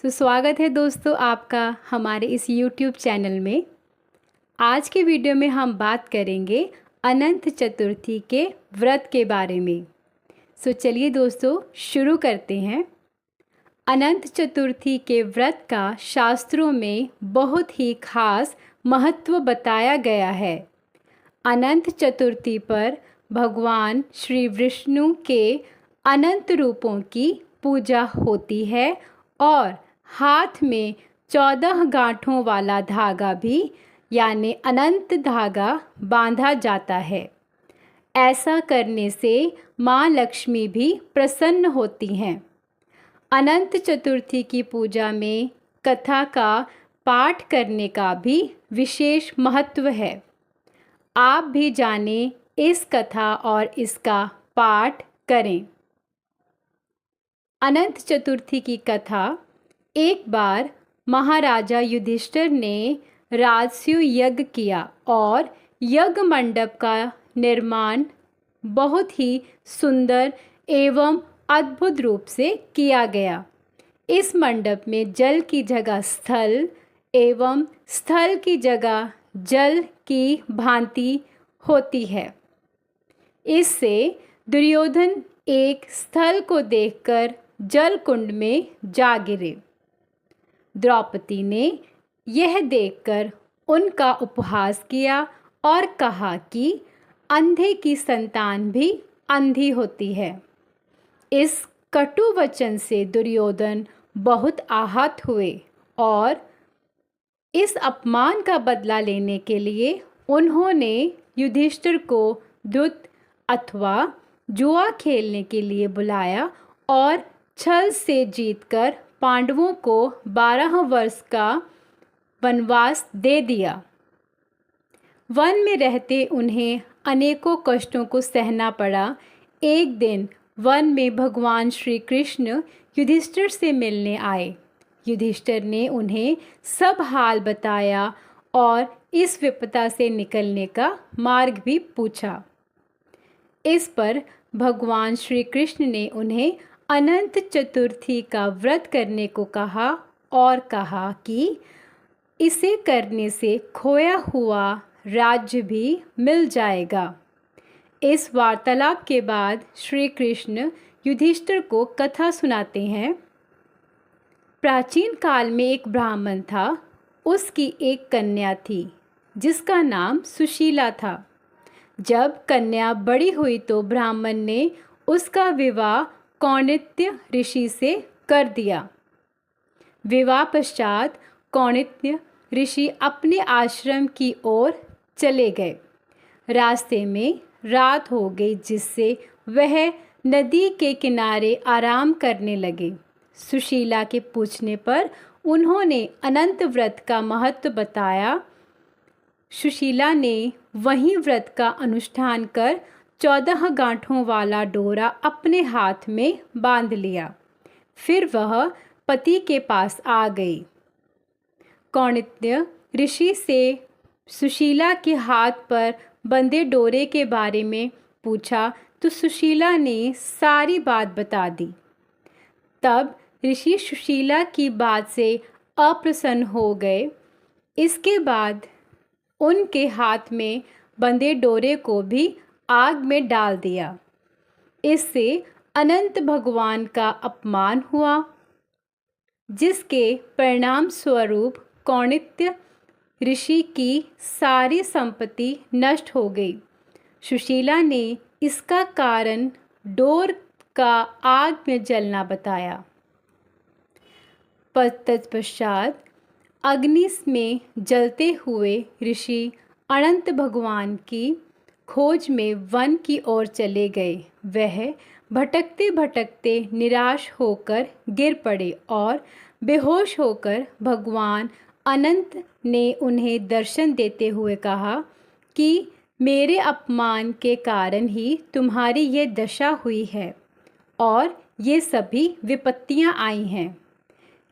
स्वागत है दोस्तों आपका हमारे इस YouTube चैनल में। आज के वीडियो में हम बात करेंगे अनंत चतुर्थी के व्रत के बारे में। चलिए दोस्तों शुरू करते हैं। अनंत चतुर्थी के व्रत का शास्त्रों में बहुत ही खास महत्व बताया गया है। अनंत चतुर्थी पर भगवान श्री विष्णु के अनंत रूपों की पूजा होती है और हाथ में 14 गांठों वाला धागा भी यानी अनंत धागा बांधा जाता है। ऐसा करने से माँ लक्ष्मी भी प्रसन्न होती हैं। अनंत चतुर्थी की पूजा में कथा का पाठ करने का भी विशेष महत्व है। आप भी जानें इस कथा और इसका पाठ करें। अनंत चतुर्थी की कथा। एक बार महाराजा युधिष्ठिर ने राजसूय यज्ञ किया और यज्ञ मंडप का निर्माण बहुत ही सुंदर एवं अद्भुत रूप से किया गया। इस मंडप में जल की जगह स्थल एवं स्थल की जगह जल की भांति होती है। इससे दुर्योधन एक स्थल को देखकर जल कुंड में जा गिरे। द्रौपदी ने यह देखकर उनका उपहास किया और कहा कि अंधे की संतान भी अंधी होती है। इस कटु वचन से दुर्योधन बहुत आहत हुए और इस अपमान का बदला लेने के लिए उन्होंने युधिष्ठिर को द्यूत अथवा जुआ खेलने के लिए बुलाया और छल से जीतकर पांडवों को 12 वर्ष का वनवास दे दिया। वन में रहते उन्हें अनेकों कष्टों को सहना पड़ा। एक दिन वन में भगवान श्री कृष्ण युधिष्ठिर से मिलने आए। युधिष्ठिर ने उन्हें सब हाल बताया और इस विपदा से निकलने का मार्ग भी पूछा। इस पर भगवान श्री कृष्ण ने उन्हें अनंत चतुर्थी का व्रत करने को कहा और कहा कि इसे करने से खोया हुआ राज्य भी मिल जाएगा। इस वार्तालाप के बाद श्री कृष्ण युधिष्ठिर को कथा सुनाते हैं। प्राचीन काल में एक ब्राह्मण था। उसकी एक कन्या थी जिसका नाम सुशीला था। जब कन्या बड़ी हुई तो ब्राह्मण ने उसका विवाह कौंडिन्य ऋषि से कर दिया। विवाह पश्चात कौंडिन्य ऋषि अपने आश्रम की ओर चले गए। रास्ते में रात हो गई जिससे वह नदी के किनारे आराम करने लगे। सुशीला के पूछने पर उन्होंने अनंत व्रत का महत्व बताया। सुशीला ने वहीं व्रत का अनुष्ठान कर 14 गांठों वाला डोरा अपने हाथ में बांध लिया। फिर वह पति के पास आ गई। कौंडिन्य ऋषि से सुशीला के हाथ पर बंधे डोरे के बारे में पूछा तो सुशीला ने सारी बात बता दी। तब ऋषि सुशीला की बात से अप्रसन्न हो गए। इसके बाद उनके हाथ में बंधे डोरे को भी आग में डाल दिया। इससे अनंत भगवान का अपमान हुआ, जिसके परिणाम स्वरूप कौंडिन्य ऋषि की सारी संपत्ति नष्ट हो गई। सुशीला ने इसका कारण डोर का आग में जलना बताया। तत्पश्चात अग्नि में जलते हुए ऋषि अनंत भगवान की खोज में वन की ओर चले गए। वह भटकते भटकते निराश होकर गिर पड़े और बेहोश होकर भगवान अनंत ने उन्हें दर्शन देते हुए कहा कि मेरे अपमान के कारण ही तुम्हारी ये दशा हुई है और ये सभी विपत्तियां आई हैं।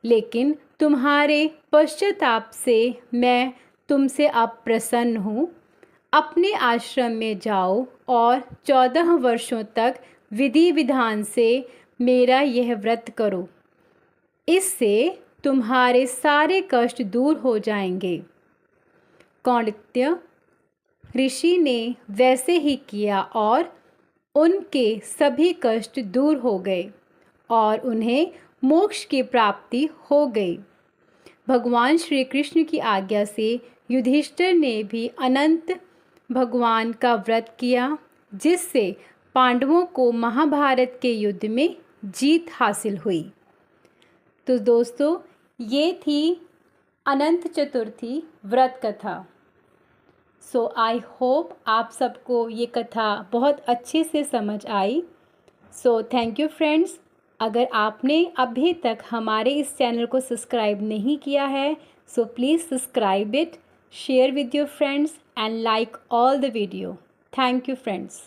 लेकिन तुम्हारे पश्चाताप से मैं तुमसे अब प्रसन्न हूँ। अपने आश्रम में जाओ और 14 वर्षों तक विधि विधान से मेरा यह व्रत करो। इससे तुम्हारे सारे कष्ट दूर हो जाएंगे। कौंडित्य ऋषि ने वैसे ही किया और उनके सभी कष्ट दूर हो गए और उन्हें मोक्ष की प्राप्ति हो गई। भगवान श्री कृष्ण की आज्ञा से युधिष्ठिर ने भी अनंत भगवान का व्रत किया, जिससे पांडवों को महाभारत के युद्ध में जीत हासिल हुई। तो दोस्तों, ये थी अनंत चतुर्थी व्रत कथा। सो आई होप आप सबको ये कथा बहुत अच्छे से समझ आई। So thank you friends. अगर आपने अभी तक हमारे इस चैनल को सब्सक्राइब नहीं किया है, so please subscribe it, share with your friends and like all the video. Thank you friends.